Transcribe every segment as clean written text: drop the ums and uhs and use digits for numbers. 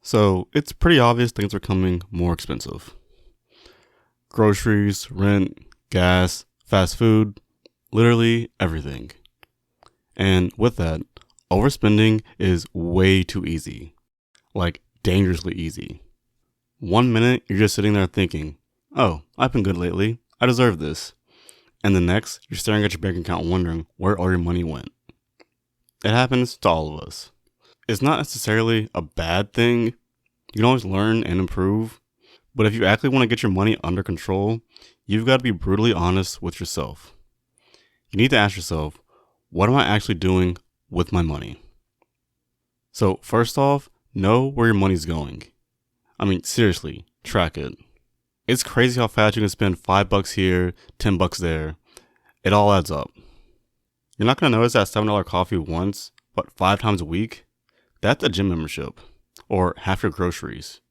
So it's pretty obvious things are becoming more expensive. Groceries, rent, gas, fast food, literally everything. And with that, overspending is way too easy. Like dangerously easy. 1 minute, you're just sitting there thinking, oh, I've been good lately. I deserve this. And the next, you're staring at your bank account wondering where all your money went. It happens to all of us. It's not necessarily a bad thing. You can always learn and improve. But if you actually want to get your money under control, you've got to be brutally honest with yourself. You need to ask yourself, what am I actually doing with my money? So first off, know where your money's going. I mean, seriously, track it. It's crazy how fast you can spend $5 here, $10 there. It all adds up. You're not going to notice that $7 coffee once, but 5 times a week? That's a gym membership, or half your groceries,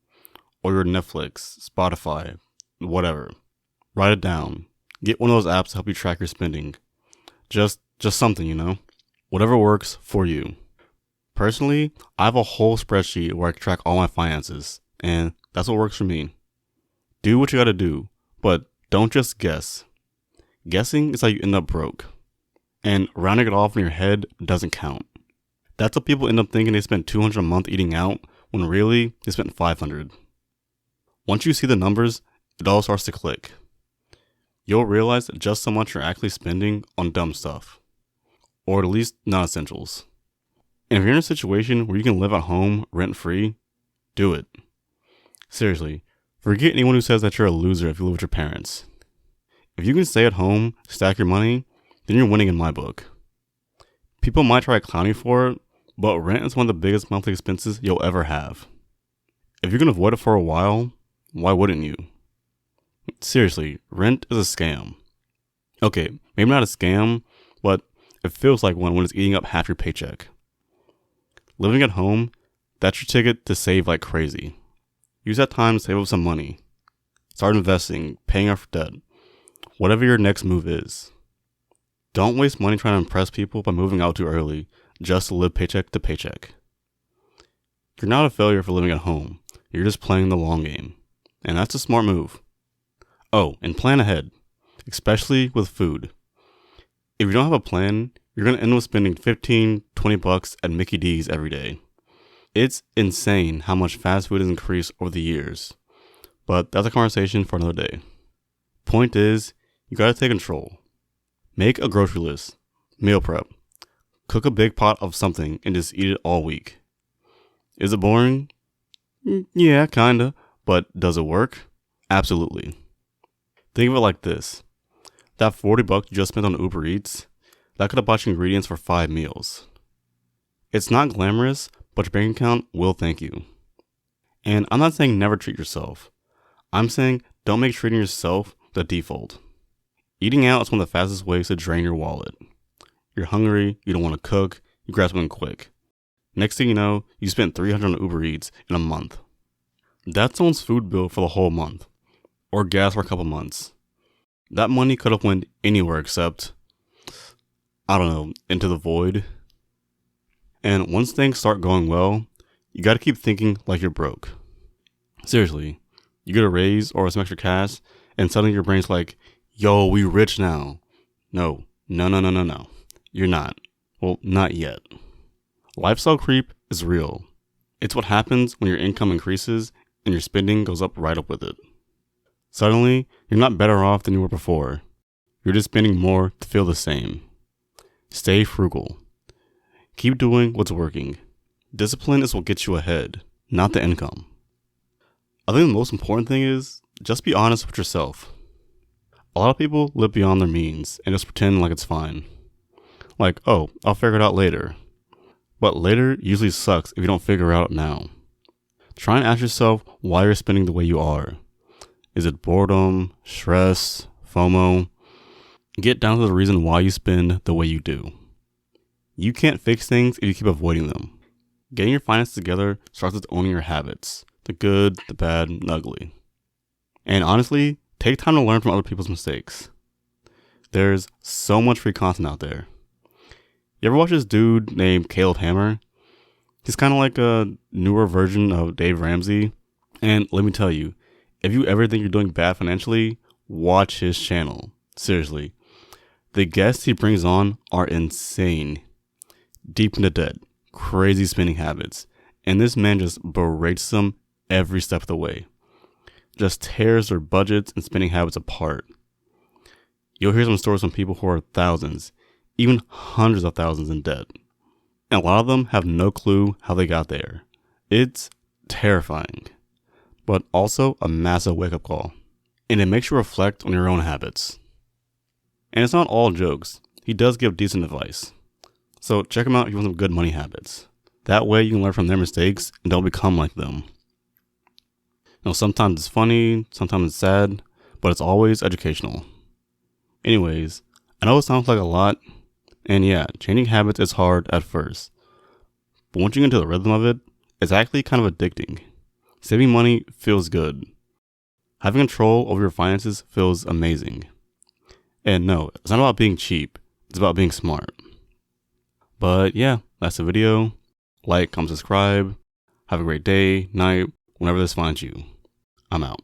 or your Netflix, Spotify, whatever. Write it down. Get one of those apps to help you track your spending. Just something, Whatever works for you. Personally, I have a whole spreadsheet where I can track all my finances, and that's what works for me. Do what you gotta do, but don't just guess. Guessing is how you end up broke. And rounding it off in your head doesn't count. That's how people end up thinking they spent $200 a month eating out, when really they spent $500. Once you see the numbers, it all starts to click. You'll realize just how much you're actually spending on dumb stuff. Or at least non-essentials. And if you're in a situation where you can live at home rent-free, do it. Seriously, forget anyone who says that you're a loser if you live with your parents. If you can stay at home, stack your money, then you're winning in my book. People might try to clown you for it, but rent is one of the biggest monthly expenses you'll ever have. If you can avoid it for a while, why wouldn't you? Seriously, rent is a scam. Okay, maybe not a scam, but it feels like one when it's eating up half your paycheck. Living at home, that's your ticket to save like crazy. Use that time to save up some money. Start investing, paying off debt. Whatever your next move is. Don't waste money trying to impress people by moving out too early, just to live paycheck to paycheck. You're not a failure for living at home. You're just playing the long game. And that's a smart move. Oh, and plan ahead. Especially with food. If you don't have a plan, you're going to end up spending $15, $20 at Mickey D's every day. It's insane how much fast food has increased over the years. But that's a conversation for another day. Point is, you gotta take control. Make a grocery list. Meal prep. Cook a big pot of something and just eat it all week. Is it boring? Yeah, kinda. But does it work? Absolutely. Think of it like this. That $40 you just spent on Uber Eats, that could have bought you ingredients for 5 meals. It's not glamorous, but your bank account will thank you. And I'm not saying never treat yourself. I'm saying don't make treating yourself the default. Eating out is one of the fastest ways to drain your wallet. You're hungry, you don't want to cook, you grab something quick. Next thing you know, you spent $300 on Uber Eats in a month. That's someone's food bill for the whole month. Or gas for a couple months. That money could have went anywhere except, into the void. And once things start going well, you gotta keep thinking like you're broke. Seriously, you get a raise or some extra cash, and suddenly your brain's like, yo, we rich now. No. You're not. Well, not yet. Lifestyle creep is real. It's what happens when your income increases and your spending goes up right up with it. Suddenly, you're not better off than you were before. You're just spending more to feel the same. Stay frugal. Keep doing what's working. Discipline is what gets you ahead, not the income. I think the most important thing is just be honest with yourself. A lot of people live beyond their means and just pretend like it's fine. Like, oh, I'll figure it out later. But later usually sucks if you don't figure it out now. Try and ask yourself why you're spending the way you are. Is it boredom, stress, FOMO? Get down to the reason why you spend the way you do. You can't fix things if you keep avoiding them. Getting your finances together starts with owning your habits. The good, the bad, and the ugly. And honestly, take time to learn from other people's mistakes. There's so much free content out there. You ever watch this dude named Caleb Hammer? He's kind of like a newer version of Dave Ramsey. And let me tell you, if you ever think you're doing bad financially, watch his channel. Seriously. The guests he brings on are insane. Deep into debt, crazy spending habits, and this man just berates them every step of the way. Just tears their budgets and spending habits apart. You'll hear some stories from people who are thousands, even hundreds of thousands in debt. And a lot of them have no clue how they got there. It's terrifying, but also a massive wake-up call. And it makes you reflect on your own habits. And it's not all jokes. He does give decent advice. So check him out if you want some good money habits. That way you can learn from their mistakes and don't become like them. Sometimes it's funny, sometimes it's sad, but it's always educational. Anyways, I know it sounds like a lot, and yeah, changing habits is hard at first. But once you get into the rhythm of it, it's actually kind of addicting. Saving money feels good. Having control over your finances feels amazing. And no, it's not about being cheap, it's about being smart. But yeah, that's the video. Like, comment, subscribe. Have a great day, night, whenever this finds you. I'm out.